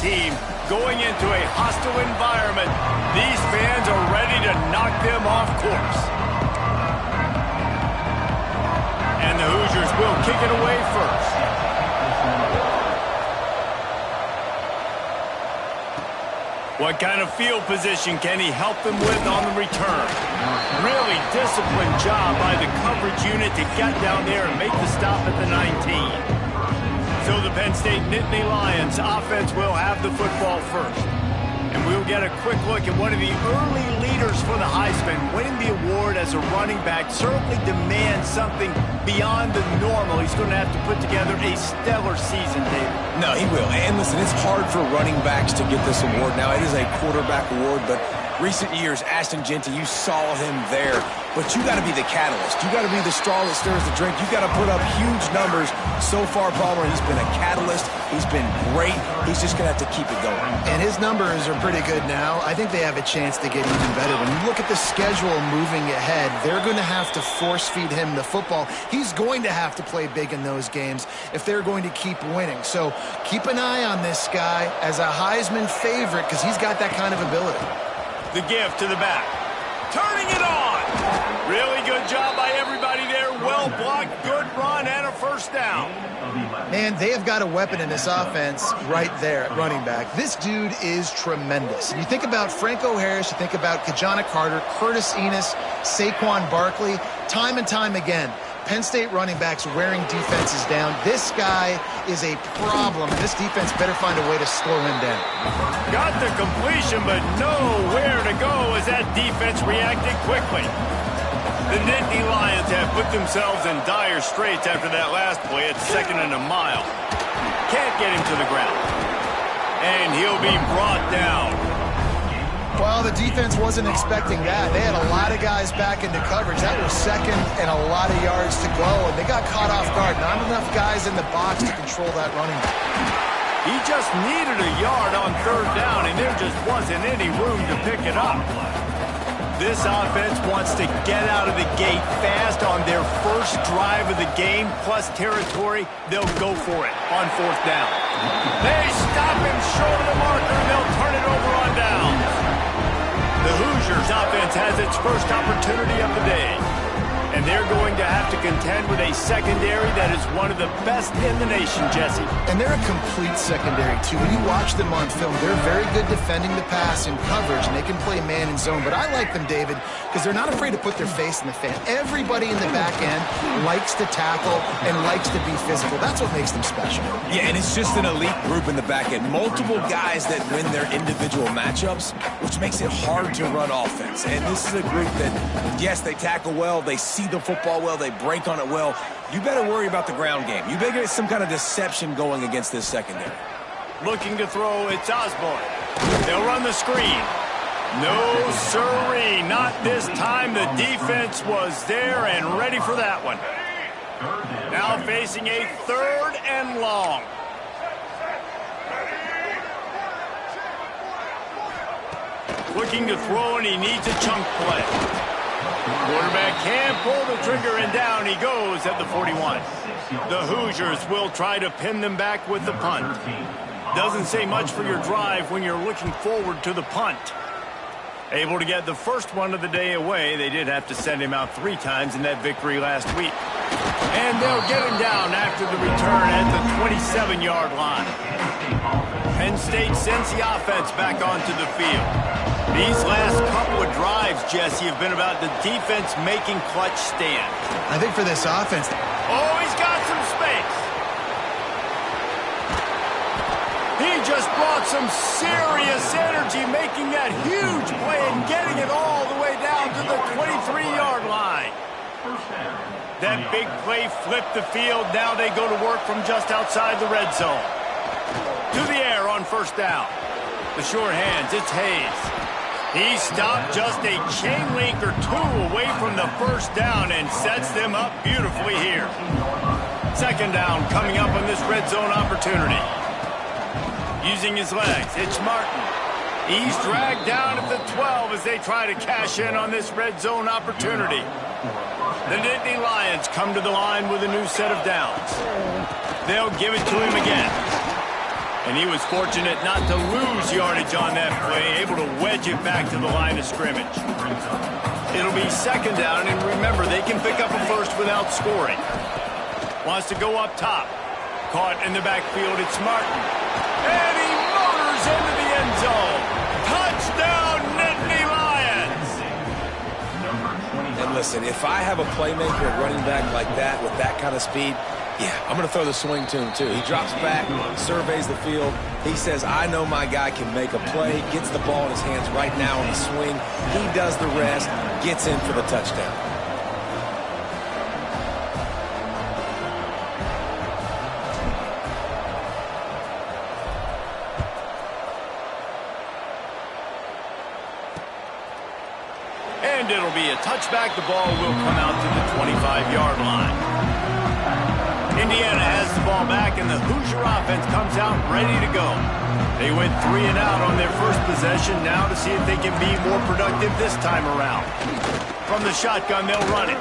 team going into a hostile environment. These fans are ready to knock them off course. And the Hoosiers will kick it away first. What kind of field position can he help them with on the return? Really disciplined job by the coverage unit to get down there and make the stop at the 19. So the Penn State Nittany Lions offense will have the football first. And we'll get a quick look at one of the early leaders for the Heisman. Winning the award as a running back certainly demands something beyond the normal. He's going to have to put together a stellar season, David. No, he will. And listen, it's hard for running backs to get this award. Now, it is a quarterback award, but recent years, Ashton Jeanty, you saw him there. But you got to be the catalyst. You got to be the straw that stirs the drink. You got to put up huge numbers. So far, Palmer, he's been a catalyst. He's been great. He's just going to have to keep it going. And his numbers are pretty good now. I think they have a chance to get even better. When you look at the schedule moving ahead, they're going to have to force feed him the football. He's going to have to play big in those games if they're going to keep winning. So keep an eye on this guy as a Heisman favorite because he's got that kind of ability. The gift to the back. Turning it on. Really good job by everybody there. Well blocked, good run, and a first down. Man, they have got a weapon in this offense right there at running back. This dude is tremendous. You think about Franco Harris, you think about Kajana Carter, Curtis Enis, Saquon Barkley, time and time again. Penn State running backs wearing defenses down. This guy is a problem, and this defense better find a way to slow him down. Got the completion, but nowhere to go as that defense reacted quickly. The Nittany Lions have put themselves in dire straits after that last play at 2nd and a mile. Can't get him to the ground. And he'll be brought down. Well, the defense wasn't expecting that. They had a lot of guys back into coverage. That was 2nd and a lot of yards to go, and they got caught off guard. Not enough guys in the box to control that running back. He just needed a yard on 3rd down, and there just wasn't any room to pick it up. This offense wants to get out of the gate fast on their first drive of the game, plus territory. They'll go for it on 4th down. They stop him short of the marker, and they'll turn it over on downs. The Hoosiers offense has its first opportunity of the day. And they're going to have to contend with a secondary that is one of the best in the nation, Jesse. And they're a complete secondary, too. When you watch them on film, they're very good defending the pass in coverage, and they can play man and zone. But I like them, David, because they're not afraid to put their face in the fan. Everybody in the back end likes to tackle and likes to be physical. That's what makes them special. Yeah, and it's just an elite group in the back end. Multiple guys that win their individual matchups, which makes it hard to run offense. And this is a group that, yes, they tackle well, they see the football well, they break on it well. You better worry about the ground game. You better get some kind of deception going against this secondary. Looking to throw, it's Osborne. They'll run the screen. No siree, not this time. The defense was there and ready for that one. Now facing a 3rd and long. Looking to throw, and he needs a chunk play. Quarterback can pull the trigger, and down he goes at the 41. The Hoosiers will try to pin them back with the punt. Doesn't say much for your drive when you're looking forward to the punt. Able to get the first one of the day away. They did have to send him out 3 times in that victory last week. And they'll get him down after the return at the 27-yard line. Penn State sends the offense back onto the field. These last couple of drives, Jesse, have been about the defense making clutch stands. I think for this offense... Oh, he's got some space. He just brought some serious energy, making that huge play and getting it all the way down to the 23-yard line. That big play flipped the field. Now they go to work from just outside the red zone. To the air on 1st down. The short hands, it's Hayes. He stopped just a chain link or 2 away from the 1st down and sets them up beautifully here. 2nd down coming up on this red zone opportunity. Using his legs, it's Martin. He's dragged down at the 12 as they try to cash in on this red zone opportunity. The Nittany Lions come to the line with a new set of downs. They'll give it to him again. And he was fortunate not to lose yardage on that play, able to wedge it back to the line of scrimmage. It'll be second down, and remember, they can pick up a first without scoring. Wants to go up top. Caught in the backfield, it's Martin. And he motors into the end zone. Touchdown, Nittany Lions! And listen, if I have a playmaker running back like that with that kind of speed, yeah, I'm going to throw the swing to him, too. He drops back, surveys the field. He says, I know my guy can make a play, gets the ball in his hands right now on the swing. He does the rest, gets in for the touchdown. And it'll be a touchback. The ball will come out to the 25-yard line. Indiana has the ball back, and the Hoosier offense comes out ready to go. They went 3 and out on their first possession, now to see if they can be more productive this time around. From the shotgun, they'll run it.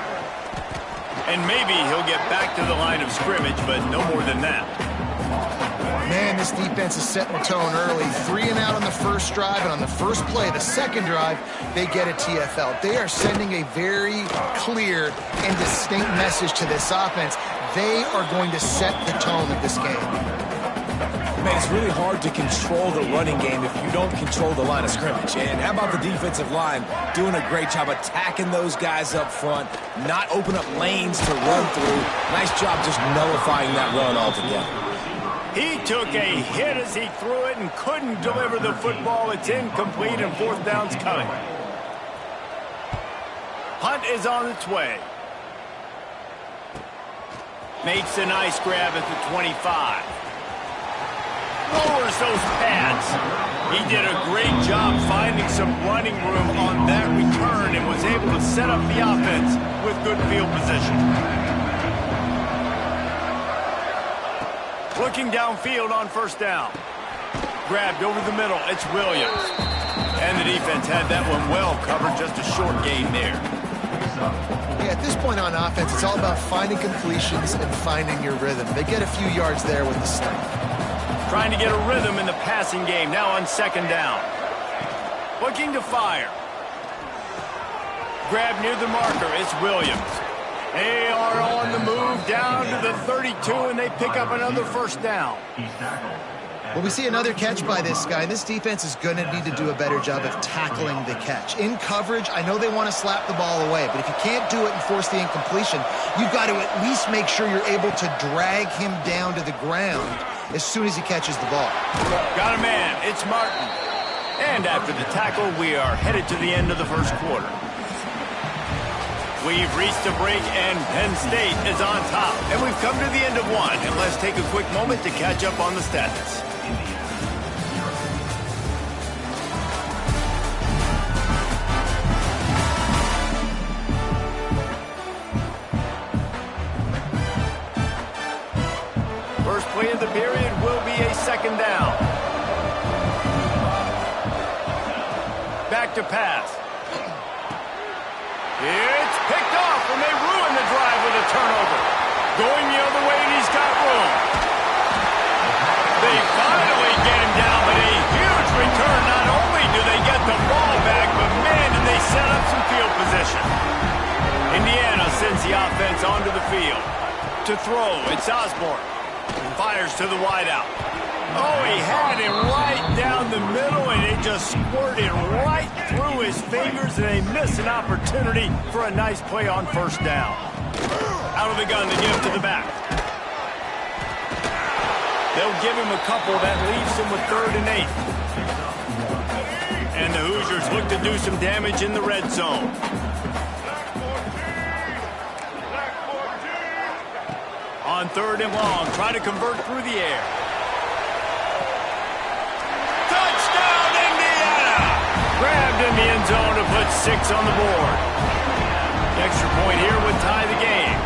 And maybe he'll get back to the line of scrimmage, but no more than that. Man, this defense is setting the tone early. 3 and out on the first drive, and on the first play, the second drive, they get a TFL. They are sending a very clear and distinct message to this offense. They are going to set the tone of this game. Man, it's really hard to control the running game if you don't control the line of scrimmage. And how about the defensive line doing a great job attacking those guys up front, not open up lanes to run through. Nice job just nullifying that run altogether. He took a hit as he threw it and couldn't deliver the football. It's incomplete, and fourth down's coming. Hunt is on its way. Makes a nice grab at the 25. Lowers those pads. He did a great job finding some running room on that return and was able to set up the offense with good field position. Looking downfield on first down. Grabbed over the middle. It's Williams. And the defense had that one well covered. Just a short gain there. Yeah, at this point on offense, it's all about finding completions and finding your rhythm. They get a few yards there with the stunt. Trying to get a rhythm in the passing game, now on second down. Looking to fire. Grab near the marker, it's Williams. They are on the move down to the 32, and they pick up another first down. Well, we see another catch by this guy. This defense is going to need to do a better job of tackling the catch. In coverage, I know they want to slap the ball away, but if you can't do it and force the incompletion, you've got to at least make sure you're able to drag him down to the ground as soon as he catches the ball. Got a man, it's Martin. And after the tackle, we are headed to the end of the first quarter. We've reached a break, and Penn State is on top. And we've come to the end of one, and let's take a quick moment to catch up on the stats. First play of the period will be a second down. Back to pass. It's picked off, and they ruin the drive with a turnover. Going the other way, and he's got room. They finally get him down, but a huge return. Not only do they get the ball back, but man, did they set up some field position. Indiana sends the offense onto the field. To throw, it's Osborne. Fires to the wideout. Oh, he had him right down the middle, and it just squirted right through his fingers, and they miss an opportunity for a nice play on first down. Out of the gun to give to the back. They'll give him a couple. That leaves him with 3rd and 8. And the Hoosiers look to do some damage in the red zone. On 3rd and long, try to convert through the air. Touchdown, Indiana! Grabbed in the end zone to put 6 on the board. The extra point here would tie the game.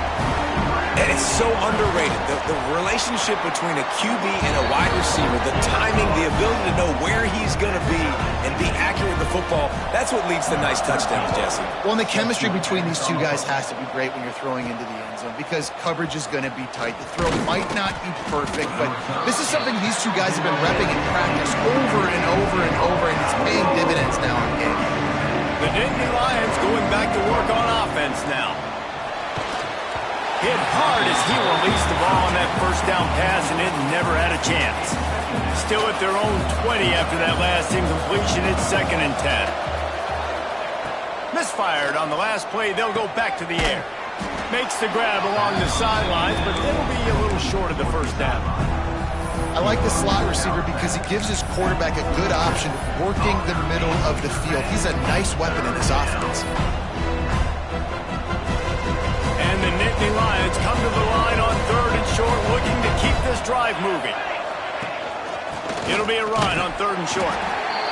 And it's so underrated. The relationship between a QB and a wide receiver, the timing, the ability to know where he's going to be and be accurate with the football, that's what leads to nice touchdowns, Jesse. Well, and the chemistry between these two guys has to be great when you're throwing into the end zone because coverage is going to be tight. The throw might not be perfect, but this is something these two guys have been repping in practice over and over and over, and it's paying dividends now in game. The Nittany Lions going back to work on offense now. Hit hard as he released the ball on that first down pass, and it never had a chance. Still at their own 20 after that last incompletion. It's 2nd and 10. Misfired on the last play. They'll go back to the air. Makes the grab along the sidelines, but it'll be a little short of the first down. I like the slot receiver because he gives his quarterback a good option working the middle of the field. He's a nice weapon in his offense. And the Nittany Lions come to the line on 3rd and short, looking to keep this drive moving. It'll be a run on 3rd and short.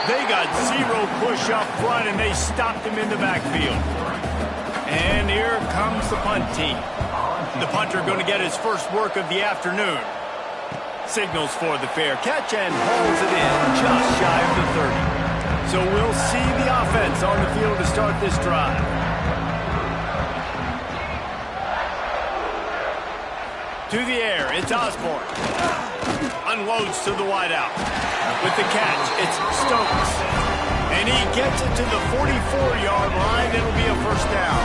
They got 0 push up front, and they stopped him in the backfield. And here comes the punt team. The punter going to get his first work of the afternoon. Signals for the fair catch and holds it in just shy of the 30. So we'll see the offense on the field to start this drive. To the air, it's Osborne. Unloads to the wideout. With the catch, it's Stokes. And he gets it to the 44-yard line. It'll be a first down.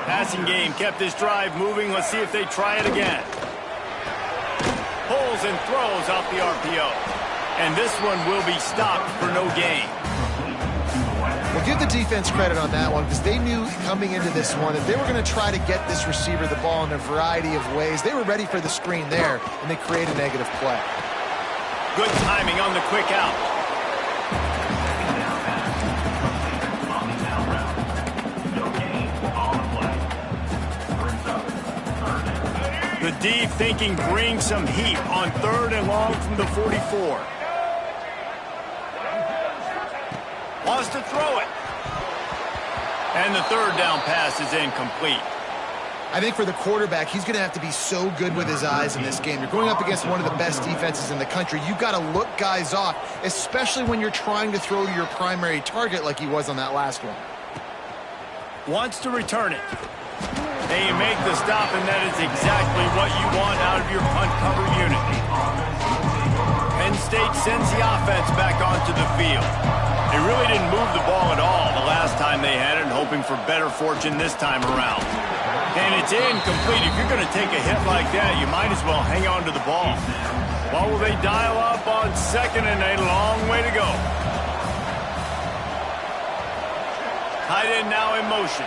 Passing game kept this drive moving. Let's see if they try it again. Pulls and throws off the RPO. And this one will be stopped for no gain. Well, give the defense credit on that one because they knew coming into this one that they were going to try to get this receiver the ball in a variety of ways. They were ready for the screen there, and they create a negative play. Good timing on the quick out. The D thinking bring some heat on 3rd and long from the 44. Wants to throw it. And the 3rd down pass is incomplete. I think for the quarterback, he's going to have to be so good with his eyes in this game. You're going up against one of the best defenses in the country. You've got to look guys off, especially when you're trying to throw your primary target like he was on that last one. Wants to return it. They make the stop, and that is exactly what you want out of your punt cover unit. Penn State sends the offense back onto the field. They really didn't move the ball at all the last time they had it, hoping for better fortune this time around. And it's incomplete. If you're going to take a hit like that, you might as well hang on to the ball. Well, will they dial up on 2nd and a long way to go? Tight end now in motion.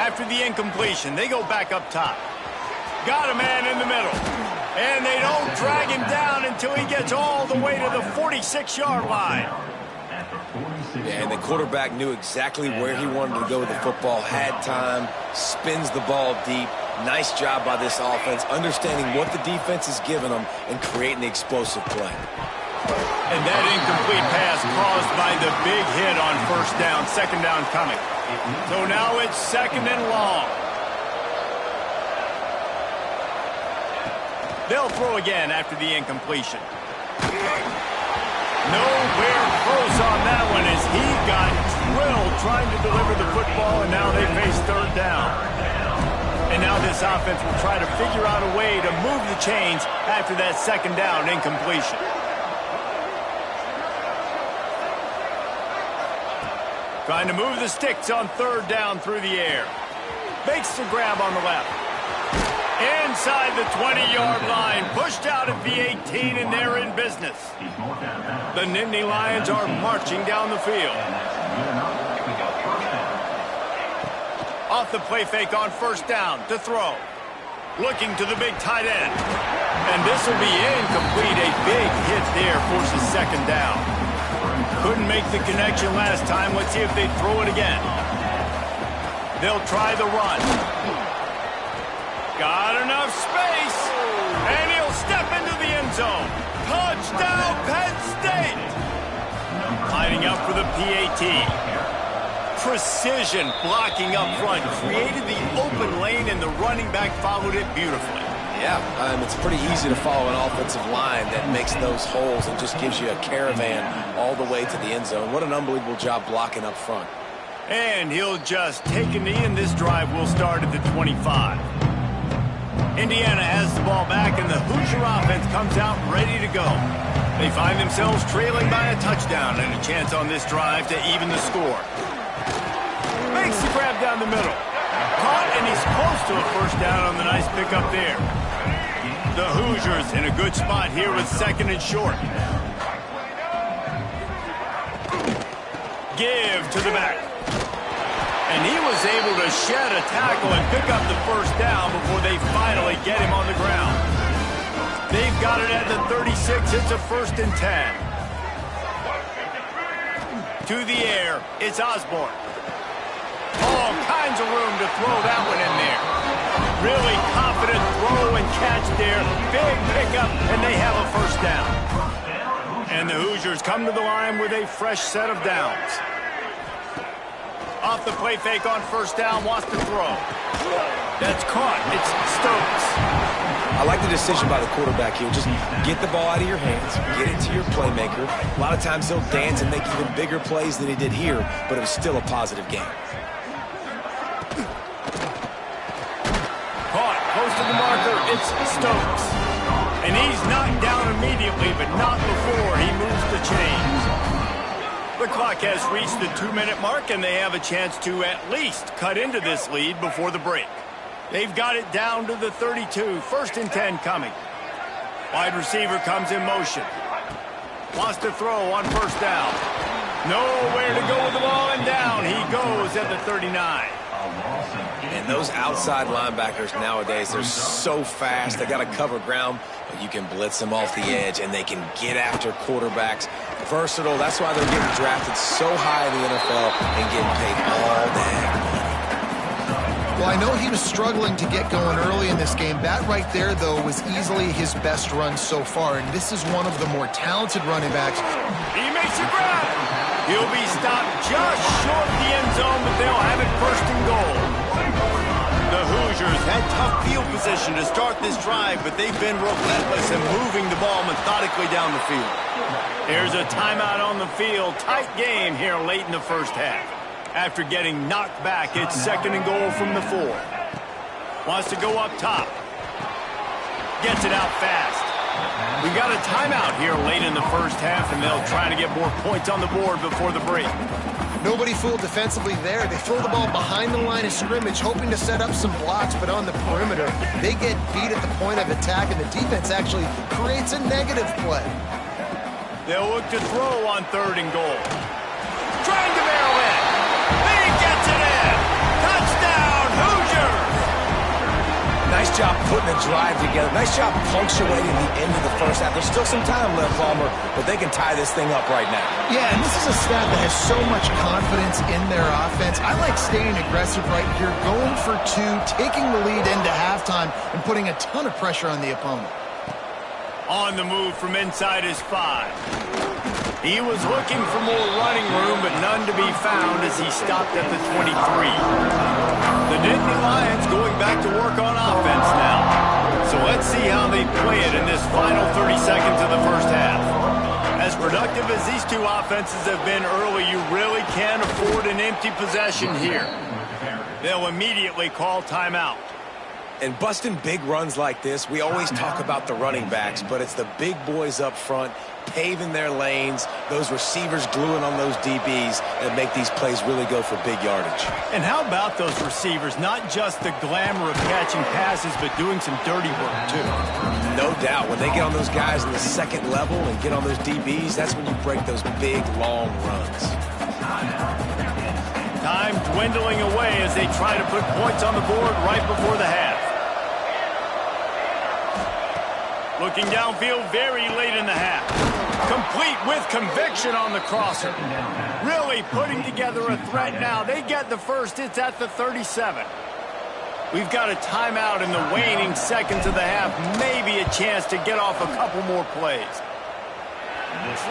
After the incompletion, they go back up top. Got a man in the middle. And they don't drag him down until he gets all the way to the 46-yard line. Yeah, and the quarterback knew exactly where he wanted to go with the football, had time, spins the ball deep. Nice job by this offense, understanding what the defense is giving them and creating the explosive play. And that incomplete pass caused by the big hit on 1st down, 2nd down coming. So now it's 2nd and long. They'll throw again after the incompletion. Nowhere close on that one as he got drilled trying to deliver the football, and now they face 3rd down. And now this offense will try to figure out a way to move the chains after that 2nd down incompletion. Trying to move the sticks on 3rd down through the air. Makes the grab on the left. Inside the 20-yard line, pushed out at the 18, and they're in business. The Nittany Lions are marching down the field. Off the play fake on 1st down to throw. Looking to the big tight end. And this will be incomplete. A big hit there forces 2nd down. Couldn't make the connection last time. Let's see if they throw it again. They'll try the run. Got enough space, and he'll step into the end zone. Touchdown, Penn State! Lining up for the PAT. precision blocking up front, created the open lane, and the running back followed it beautifully. Yeah, it's pretty easy to follow an offensive line that makes those holes and just gives you a caravan all the way to the end zone. What an unbelievable job blocking up front. And he'll just take a knee, and this drive will start at the 25. Indiana has the ball back, and the Hoosier offense comes out ready to go. They find themselves trailing by a touchdown and a chance on this drive to even the score. Makes the grab down the middle. Caught, and he's close to a first down on the nice pickup there. The Hoosiers in a good spot here with 2nd and short. Give to the back. And he was able to shed a tackle and pick up the first down before they finally get him on the ground. They've got it at the 36. It's a 1st and 10. To the air, it's Osborne. All kinds of room to throw that one in there. Really confident throw and catch there. Big pickup, and they have a first down. And the Hoosiers come to the line with a fresh set of downs. Off the play fake on first down, wants to throw. That's caught. It's Stokes. I like the decision by the quarterback here. Just get the ball out of your hands, get it to your playmaker. A lot of times he'll dance and make even bigger plays than he did here, but it was still a positive game. Caught, close to the marker, it's Stokes. And he's knocked down immediately, but not before he moves the chains. The clock has reached the 2-minute mark, and they have a chance to at least cut into this lead before the break. They've got it down to the 32. 1st and 10 coming. Wide receiver comes in motion. Wants to throw on first down. Nowhere to go with the ball, and down he goes at the 39. And those outside linebackers nowadays, they're so fast. They got to cover ground, but you can blitz them off the edge, and they can get after quarterbacks. Versatile. That's why they're getting drafted so high in the NFL and getting paid all day. Well, I know he was struggling to get going early in this game. That right there, though, was easily his best run so far, and this is one of the more talented running backs. He makes a grab. He'll be stopped just short of the end zone, but they'll have it 1st and goal. The Hoosiers had tough field position to start this drive, but they've been relentless in moving the ball methodically down the field. There's a timeout on the field. Tight game here late in the first half. After getting knocked back, it's 2nd and goal from the 4. Wants to go up top. Gets it out fast. We got a timeout here late in the first half, and they'll try to get more points on the board before the break. Nobody fooled defensively there. They throw the ball behind the line of scrimmage, hoping to set up some blocks, but on the perimeter, they get beat at the point of attack, and the defense actually creates a negative play. They'll look to throw on 3rd and goal. Trying to barrel in. He gets it in. Touchdown, Hoosiers! Nice job putting a drive together. Nice job punctuating the end of the first half. There's still some time left, Palmer, but they can tie this thing up right now. Yeah, and this is a staff that has so much confidence in their offense. I like staying aggressive right here, going for 2, taking the lead into halftime, and putting a ton of pressure on the opponent. On the move from inside his 5. He was looking for more running room, but none to be found as he stopped at the 23. The Nittany Lions going back to work on offense now. So let's see how they play it in this final 30 seconds of the first half. As productive as these two offenses have been early, you really can't afford an empty possession here. They'll immediately call timeout. And busting big runs like this, we always talk about the running backs, but it's the big boys up front paving their lanes, those receivers gluing on those DBs that make these plays really go for big yardage. And how about those receivers? Not just the glamour of catching passes, but doing some dirty work, too. No doubt. When they get on those guys in the second level and get on those DBs, that's when you break those big, long runs. Time dwindling away as they try to put points on the board right before the half. Looking downfield very late in the half. Complete with conviction on the crosser. Really putting together a threat now. They get the first. It's at the 37. We've got a timeout in the waning seconds of the half. Maybe a chance to get off a couple more plays.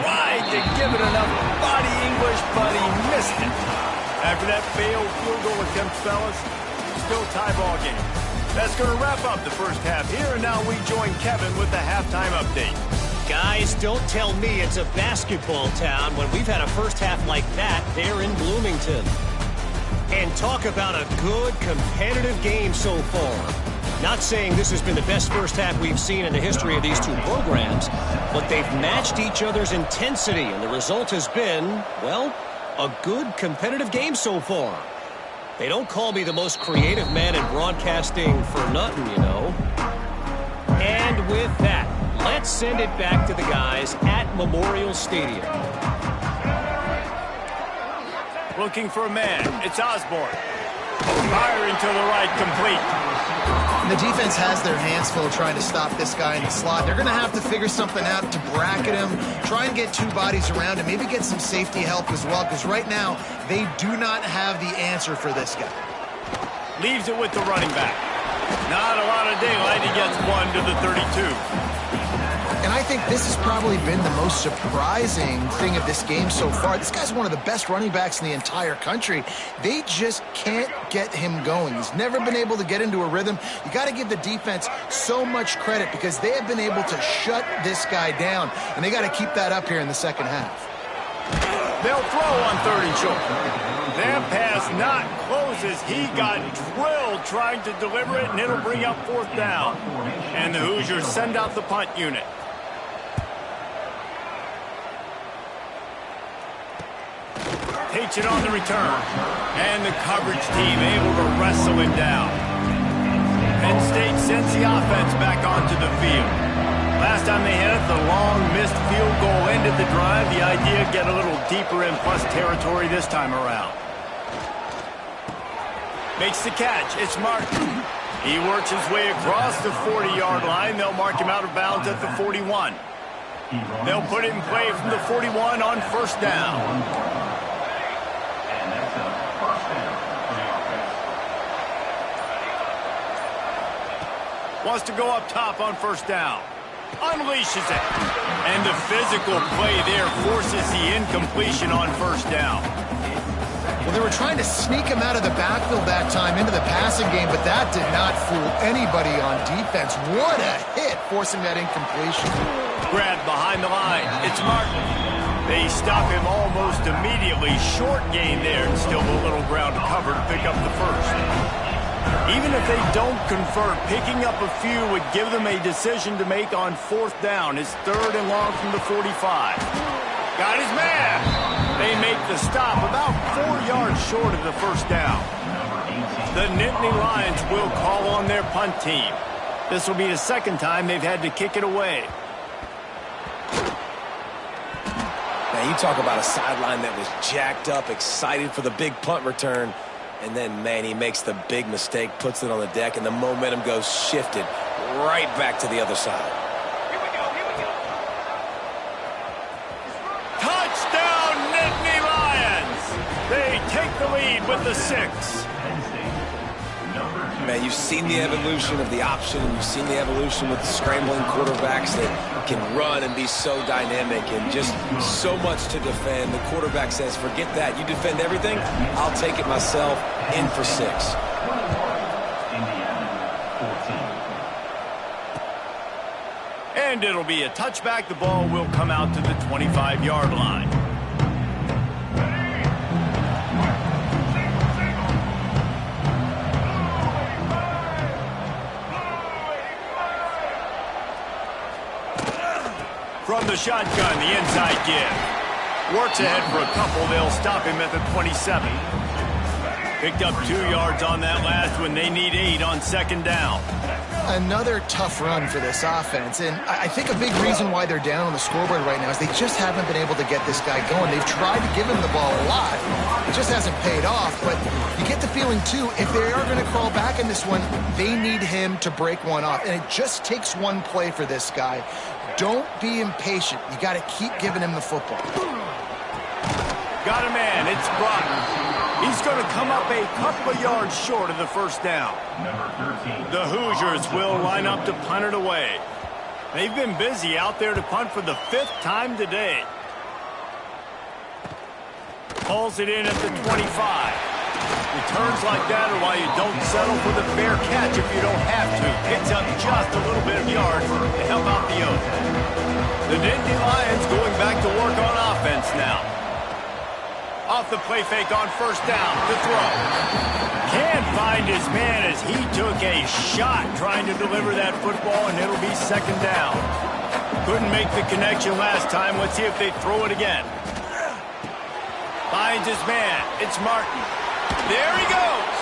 Tried to give it enough body English, but he missed it. After that failed field goal attempt, fellas, still tie ball game. That's going to wrap up the first half here, and now we join Kevin with the halftime update. Guys, don't tell me it's a basketball town when we've had a first half like that there in Bloomington. And talk about a good competitive game so far. Not saying this has been the best first half we've seen in the history of these two programs, but they've matched each other's intensity, and the result has been, well, a good competitive game so far. They don't call me the most creative man in broadcasting for nothing, you know. And with that, let's send it back to the guys at Memorial Stadium. Looking for a man. It's Osborne. Firing to the right, complete. And the defense has their hands full trying to stop this guy in the slot. They're going to have to figure something out to bracket him, try and get two bodies around him, maybe get some safety help as well, because right now they do not have the answer for this guy. Leaves it with the running back. Not a lot of daylight. He gets one to the 32. And I think this has probably been the most surprising thing of this game so far. This guy's one of the best running backs in the entire country. They just can't get him going. He's never been able to get into a rhythm. You got to give the defense so much credit because they have been able to shut this guy down, and they got to keep that up here in the second half. They'll throw on 3rd and short. That pass not close as he got drilled trying to deliver it, and it'll bring up 4th down. And the Hoosiers send out the punt unit. Takes it on the return. And the coverage team able to wrestle him down. Penn State sends the offense back onto the field. Last time they had it, the long missed field goal ended the drive. The idea, get a little deeper in plus territory this time around. Makes the catch. It's Martin. He works his way across the 40-yard line. They'll mark him out of bounds at the 41. They'll put it in play from the 41 on 1st down. Wants to go up top on 1st down. Unleashes it. And the physical play there forces the incompletion on 1st down. Well, they were trying to sneak him out of the backfield that time into the passing game, but that did not fool anybody on defense. What a hit, forcing that incompletion. Grabbed behind the line. It's Martin. They stop him almost immediately. Short gain there, and still a little ground to cover to pick up the 1st. Even if they don't convert, picking up a few would give them a decision to make on 4th down. It's 3rd and long from the 45. Got his man. They make the stop about 4 yards short of the 1st down. The Nittany Lions will call on their punt team. This will be the 2nd time they've had to kick it away. Now, you talk about a sideline that was jacked up, excited for the big punt return. And then, man, he makes the big mistake, puts it on the deck, and the momentum goes shifted right back to the other side. Here we go. Touchdown, Nittany Lions! They take the lead with the 6. Man, you've seen the evolution of the option. You've seen the evolution with the scrambling quarterbacks that can run and be so dynamic and just so much to defend. The quarterback says, forget that. You defend everything, I'll take it myself. In for 6. And it'll be a touchback. The ball will come out to the 25-yard line. From the shotgun, the inside give. Works ahead for a couple. They'll stop him at the 27. Picked up 2 yards on that last one. They need 8 on 2nd down. Another tough run for this offense, and I think a big reason why they're down on the scoreboard right now is they just haven't been able to get this guy going. They've tried to give him the ball a lot. It just hasn't paid off, but you get the feeling, too, if they are going to crawl back in this one, they need him to break one off, and it just takes one play for this guy. Don't be impatient. You got to keep giving him the football. Got a man. It's Broughton. He's going to come up a couple of yards short of the 1st down. The Hoosiers will line up to punt it away. They've been busy out there to punt for the 5th time today. Hauls it in at the 25. Returns like that are why you don't settle for the fair catch if you don't have to. Picks up just a little bit of yards to help out the O's. The Nittany Lions going back to work on offense now. Off the play fake on first down to throw. Can't find his man as he took a shot trying to deliver that football, and it'll be second down. Couldn't make the connection last time. Let's see if they throw it again. Finds his man. It's Martin. There he goes.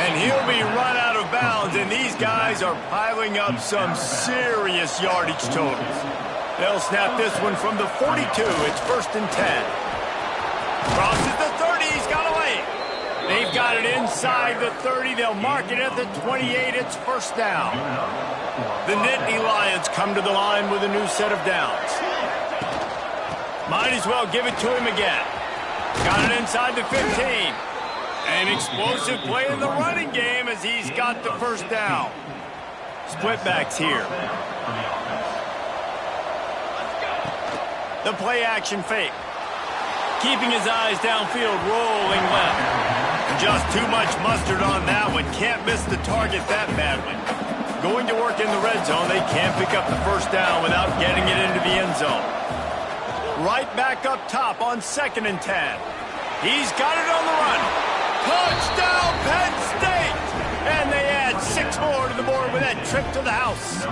And he'll be run out of bounds, and these guys are piling up some serious yardage totals. They'll snap this one from the 42. It's 1st and 10. Crosses the 30. He's got away. They've got it inside the 30. They'll mark it at the 28. It's first down. The Nittany Lions come to the line with a new set of downs. Might as well give it to him again. Got it inside the 15. An explosive play in the running game as he's got the first down. Split backs here. The play action fake. Keeping his eyes downfield, rolling left. Just too much mustard on that one. Can't miss the target that badly. Going to work in the red zone. They can't pick up the first down without getting it into the end zone. Right back up top on 2nd and 10. He's got it on the run. Touchdown, Penn State! And they add 6 more to the board with that trip to the house.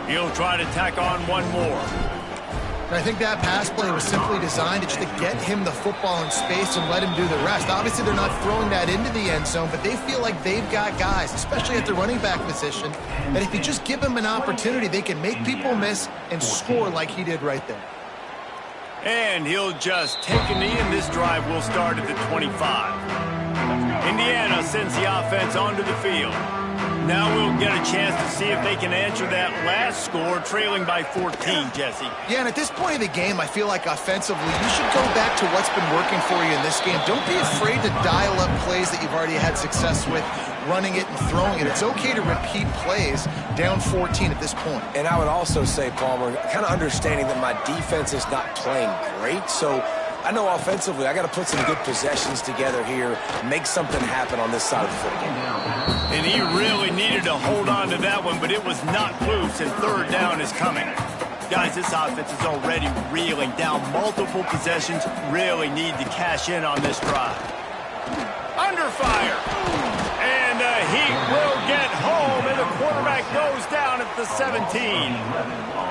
He'll try to tack on one more. I think that pass play was simply designed just to get him the football in space and let him do the rest. Obviously, they're not throwing that into the end zone, but they feel like they've got guys, especially at the running back position, that if you just give them an opportunity, they can make people miss and score like he did right there. And he'll just take a knee, and this drive will start at the 25. Indiana sends the offense onto the field. Now we'll get a chance to see if they can answer that last score, trailing by 14, Jesse. Yeah, and at this point of the game, I feel like offensively, you should go back to what's been working for you in this game. Don't be afraid to dial up plays that you've already had success with, running it and throwing it. It's okay to repeat plays down 14 at this point. And I would also say, Palmer, kind of understanding that my defense is not playing great, so I know offensively I got to put some good possessions together here, make something happen on this side of the football. And he really needed to hold on to that one, but it was not loose, and third down is coming. Guys, this offense is already reeling down multiple possessions. Really need to cash in on this drive. Under fire. And the Heat will get home, and the quarterback goes down at the 17.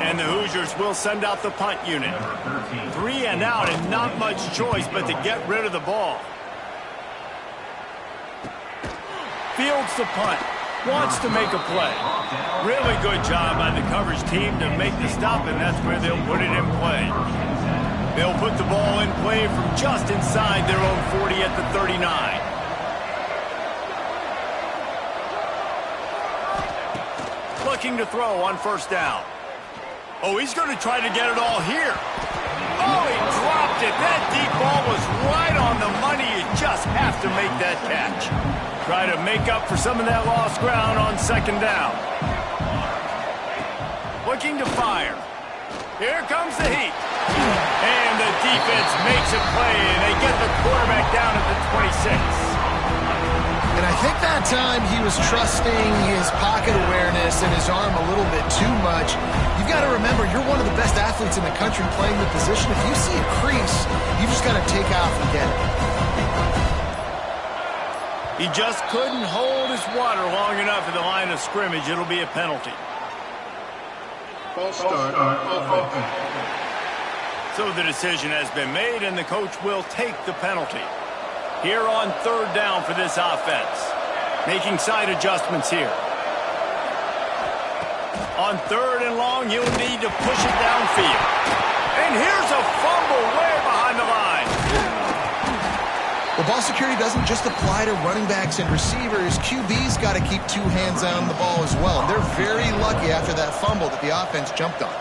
And the Hoosiers will send out the punt unit. 3 and out, and not much choice but to get rid of the ball. Fields the punt. Wants to make a play. Really good job by the coverage team to make the stop, and that's where they'll put it in play. They'll put the ball in play from just inside their own 40 at the 39. Looking to throw on first down. Oh, he's going to try to get it all here. Oh, he dropped it. That deep ball was right on the money. You just have to make that catch. Try to make up for some of that lost ground on second down. Looking to fire. Here comes the Heat. And the defense makes a play, and they get the quarterback down at the 26. And I think that time he was trusting his pocket awareness and his arm a little bit too much. You've got to remember, you're one of the best athletes in the country playing the position. If you see a crease, you just got to take off and get it. He just couldn't hold his water long enough at the line of scrimmage. It'll be a penalty. False start on offense. So the decision has been made, and the coach will take the penalty. Here on third down for this offense. Making side adjustments here. On third and long, he'll need to push it downfield. And here's a fumble way behind the line. Well, ball security doesn't just apply to running backs and receivers. QB's got to keep 2 hands on the ball as well. And they're very lucky after that fumble that the offense jumped on.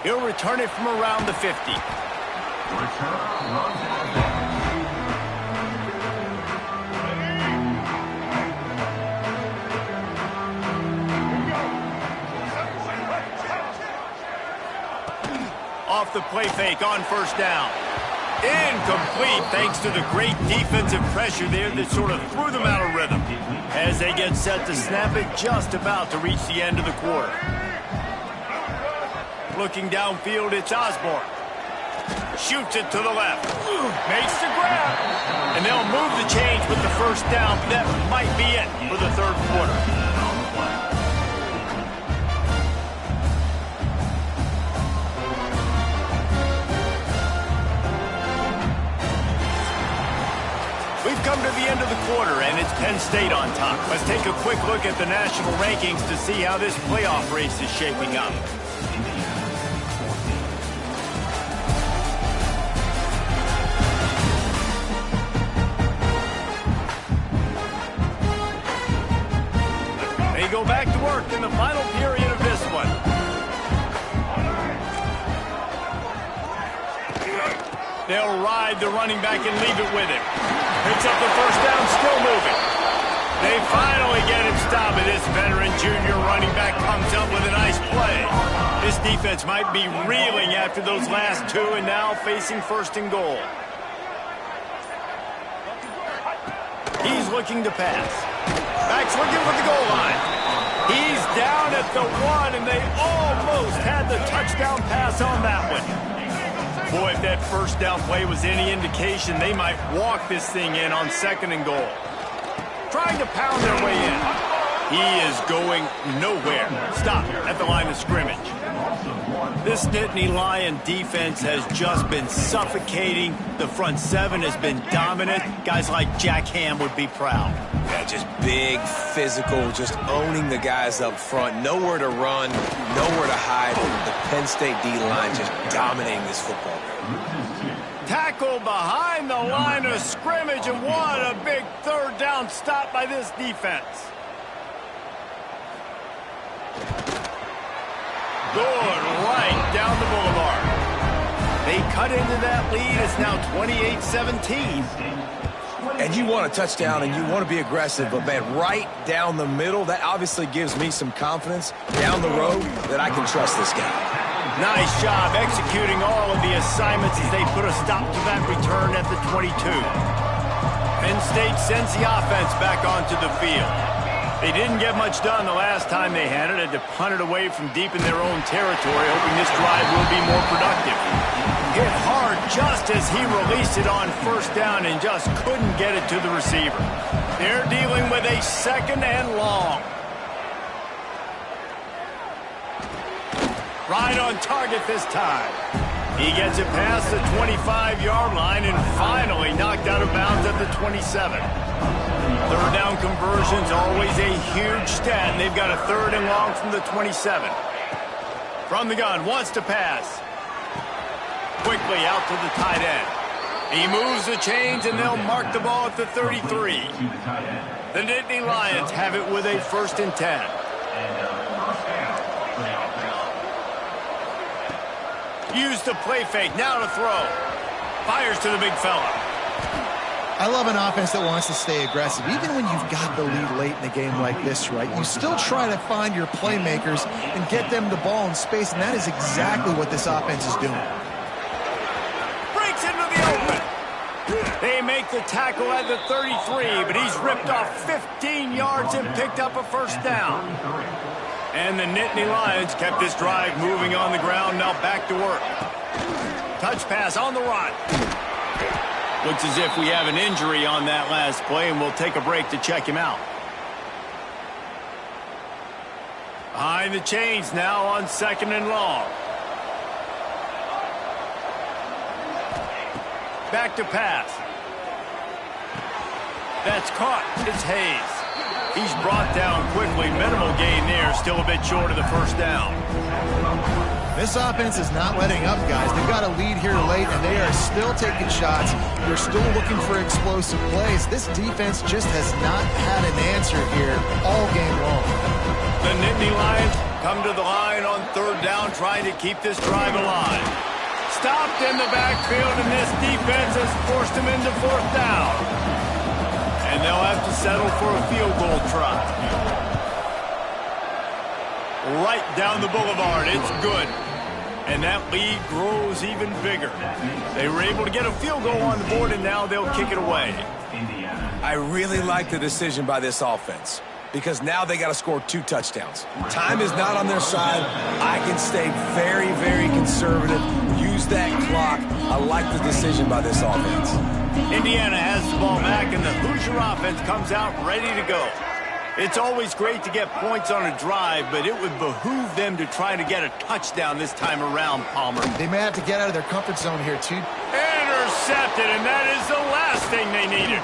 He'll return it from around the 50. off the play fake on first down. Incomplete thanks to the great defensive pressure there that sort of threw them out of rhythm as they get set to snap it just about to reach the end of the quarter. Looking downfield, it's Osborne. Shoots it to the left. Makes the grab. And they'll move the change with the first down. That might be it for the third quarter. We've come to the end of the quarter, and it's Penn State on top. Let's take a quick look at the national rankings to see how this playoff race is shaping up. They go back to work in the final period of this one. They'll ride the running back and leave it with him. Picks up the first down, still moving. They finally get him stopped, and this veteran junior running back comes up with a nice play. This defense might be reeling after those last two and now facing first and goal. He's looking to pass. Back's looking for the goal line. He's down at the 1, and they almost had the touchdown pass on that one. Boy, if that first down play was any indication, they might walk this thing in on second and goal. Trying to pound their way in. He is going nowhere. Stop at the line of scrimmage. This Nittany Lion defense has just been suffocating. The front seven has been dominant. Guys like Jack Ham would be proud. Yeah, just big, physical, just owning the guys up front. Nowhere to run, nowhere to hide. The Penn State D-line just dominating this football game. Tackle behind the line of scrimmage, and what a big third down stop by this defense. Good right down the boulevard. They cut into that lead. It's now 28-17. And you want a touchdown and you want to be aggressive, but, man, right down the middle, that obviously gives me some confidence down the road that I can trust this guy. Nice job executing all of the assignments as they put a stop to that return at the 22. Penn State sends the offense back onto the field. They didn't get much done the last time they had it. Had to punt it away from deep in their own territory, hoping this drive will be more productive. Hit hard just as he released it on first down and just couldn't get it to the receiver. They're dealing with a second and long. Right on target this time. He gets it past the 25-yard line and finally knocked out of bounds at the 27. Third down conversion's always a huge stat, and they've got a third and long from the 27. From the gun, wants to pass. Quickly out to the tight end. He moves the chains, and they'll mark the ball at the 33. The Nittany Lions have it with a 1st and 10. Use the play fake, now to throw. Fires to the big fella. I love an offense that wants to stay aggressive. Even when you've got the lead late in a game like this, right, you still try to find your playmakers and get them the ball in space, and that is exactly what this offense is doing. Breaks into the open. They make the tackle at the 33, but he's ripped off 15 yards and picked up a first down. And the Nittany Lions kept this drive moving on the ground, now back to work. Touch pass on the run. Looks as if we have an injury on that last play, and we'll take a break to check him out. Behind the chains now on second and long. Back to pass. That's caught. It's Hayes. He's brought down quickly. Minimal gain there. Still a bit short of the first down. This offense is not letting up, guys. They've got a lead here late, and they are still taking shots. They're still looking for explosive plays. This defense just has not had an answer here all game long. The Nittany Lions come to the line on third down, trying to keep this drive alive. Stopped in the backfield, and this defense has forced them into fourth down. And they'll have to settle for a field goal try. Right down the boulevard. It's good. And that lead grows even bigger. They were able to get a field goal on the board, and now they'll kick it away. I really like the decision by this offense because now they got to score 2 touchdowns. Time is not on their side. I can stay very, very conservative, use that clock. I like the decision by this offense. Indiana has the ball back, and the Hoosier offense comes out ready to go. It's always great to get points on a drive, but it would behoove them to try to get a touchdown this time around, Palmer. They may have to get out of their comfort zone here, too. Intercepted, and that is the last thing they needed.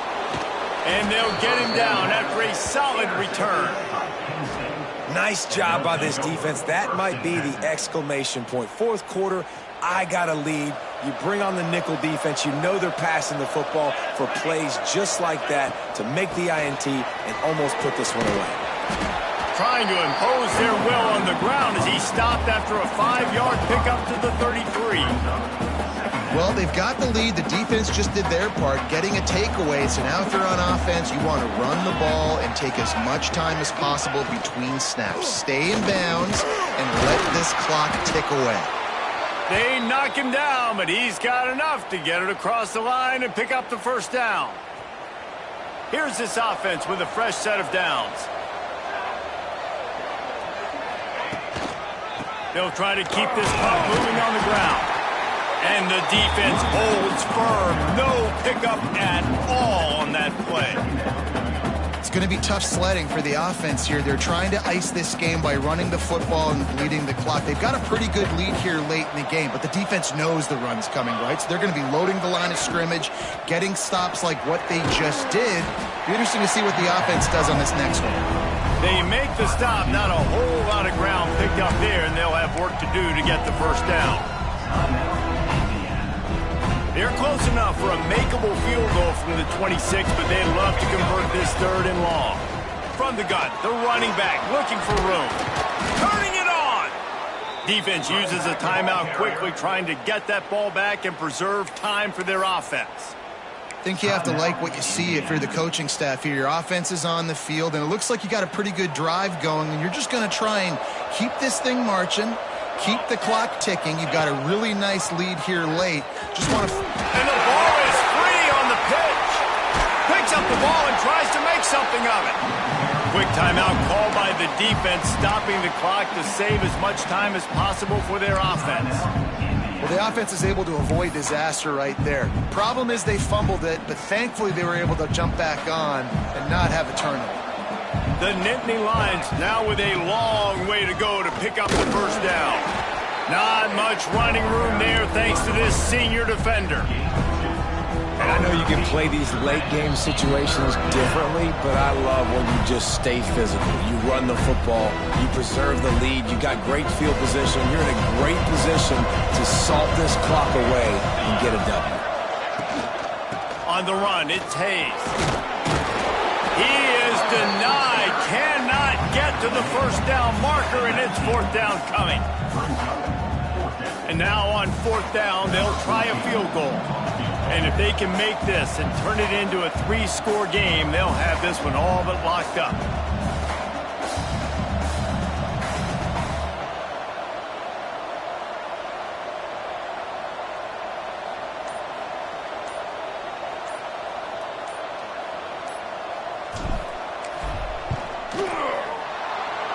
And they'll get him down after a solid return. Nice job by this defense. That might be the exclamation point. Fourth quarter, I got a lead. You bring on the nickel defense. You know they're passing the football for plays just like that to make the INT and almost put this one away. Trying to impose their will on the ground as he stopped after a 5-yard pickup to the 33. Well, they've got the lead. The defense just did their part, getting a takeaway. So now if you're on offense, you want to run the ball and take as much time as possible between snaps. Stay in bounds and let this clock tick away. They knock him down, but he's got enough to get it across the line and pick up the first down. Here's this offense with a fresh set of downs. They'll try to keep this puck moving on the ground. And the defense holds firm. No pickup at all on that play. It's going to be tough sledding for the offense here. They're trying to ice this game by running the football and bleeding the clock. They've got a pretty good lead here late in the game, but the defense knows the run's coming, right? So they're going to be loading the line of scrimmage, getting stops like what they just did. It'll be interesting to see what the offense does on this next one. They make the stop, not a whole lot of ground picked up there, and they'll have work to do to get the first down. They're close enough for a makeable field goal from the 26, but they'd love to convert this 3rd and long. From the gun, the running back looking for room. Turning it on! Defense uses a timeout quickly, trying to get that ball back and preserve time for their offense. I think you have to like what you see if you're the coaching staff here. Your offense is on the field, and it looks like you got a pretty good drive going, and you're just going to try and keep this thing marching. Keep the clock ticking. You've got a really nice lead here late. Just want to... And the ball is free on the pitch. Picks up the ball and tries to make something of it. Quick timeout called by the defense, stopping the clock to save as much time as possible for their offense. Well, the offense is able to avoid disaster right there. Problem is they fumbled it, but thankfully they were able to jump back on and not have a turnover. The Nittany Lions now with a long way to go to pick up the first down. Not much running room there thanks to this senior defender. And I know you can play these late game situations differently, but I love when you just stay physical. You run the football, you preserve the lead, you got great field position, you're in a great position to salt this clock away and get a W. On the run, it's Hayes. He is denied, cannot get to the first down marker, and it's 4th down coming. And now on 4th down, they'll try a field goal. And if they can make this and turn it into a 3-score game, they'll have this one all but locked up.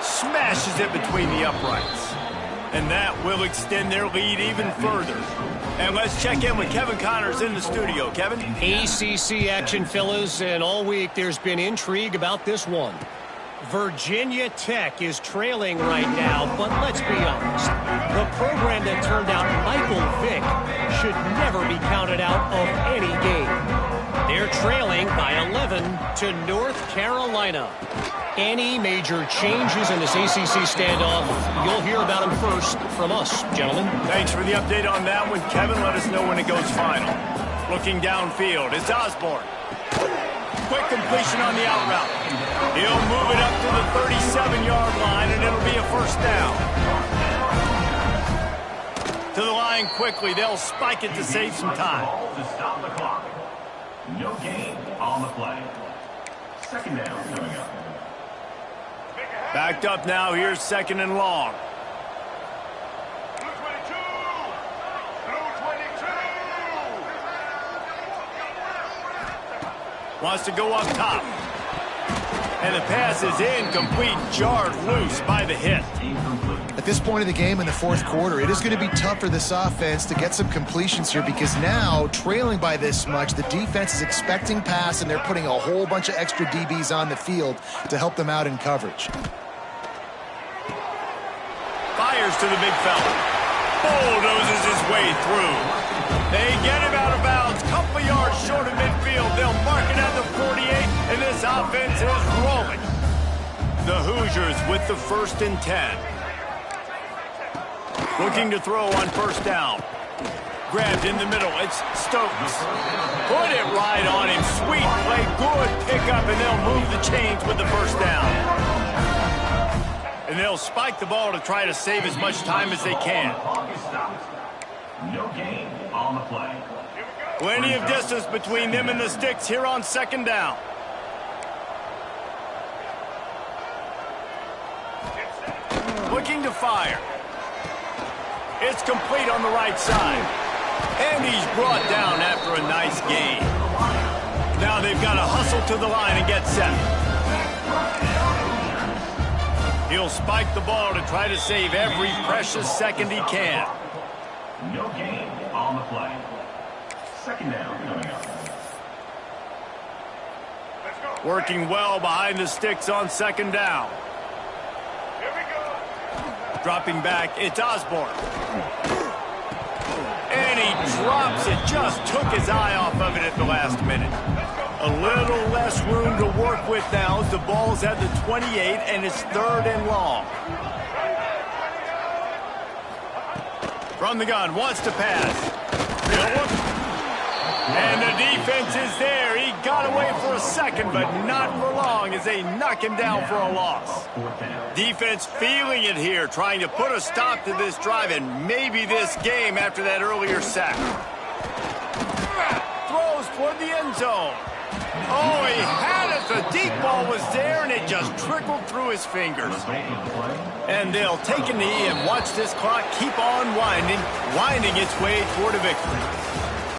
Smashes it between the uprights. And that will extend their lead even further. And let's check in with Kevin Connors in the studio. Kevin? ACC action, fellas, and all week there's been intrigue about this one. Virginia Tech is trailing right now, but let's be honest. The program that turned out Michael Vick should never be counted out of any game. They're trailing by 11 to North Carolina. Any major changes in this ACC standoff, you'll hear about them first from us, gentlemen. Thanks for the update on that one, Kevin. Let us know when it goes final. Looking downfield, it's Osborne. Quick completion on the out route. He'll move it up to the 37-yard line, and it'll be a first down. To the line quickly. They'll spike it to save some time. To stop the clock. No gain on the play. 2nd down coming up. Backed up now. Here's 2nd and long. Wants to go up top. And the pass is incomplete, jarred loose by the hit. At this point of the game in the fourth quarter, it is going to be tough for this offense to get some completions here because now, trailing by this much, the defense is expecting pass and they're putting a whole bunch of extra DBs on the field to help them out in coverage. Fires to the big fella. Bulldozes his way through. They get him out of bounds. Couple yards short of midfield. They'll mark it at the 48, and this offense is rolling. The Hoosiers with the 1st and 10. Looking to throw on first down. Grabbed in the middle. It's Stokes. Put it right on him. Sweet play. Good pickup, and they'll move the chains with the first down. And they'll spike the ball to try to save as much time as they can. No gain on the play. Plenty of distance between them and the sticks here on 2nd down. Looking to fire. It's complete on the right side. And he's brought down after a nice gain. Now they've got to hustle to the line and get set. He'll spike the ball to try to save every precious second he can. No gain on the play. 2nd down coming up. Working well behind the sticks on 2nd down. Dropping back, it's Osborne. And he drops it. Just took his eye off of it at the last minute. A little less room to work with now as the ball's at the 28 and it's 3rd and long. From the gun, wants to pass. And the defense is there. He got away for a second, but not for long as they knock him down for a loss. Defense feeling it here, trying to put a stop to this drive and maybe this game after that earlier sack. Throws toward the end zone. Oh, he had it. The deep ball was there, and it just trickled through his fingers. And they'll take a knee and watch this clock keep on winding its way toward a victory.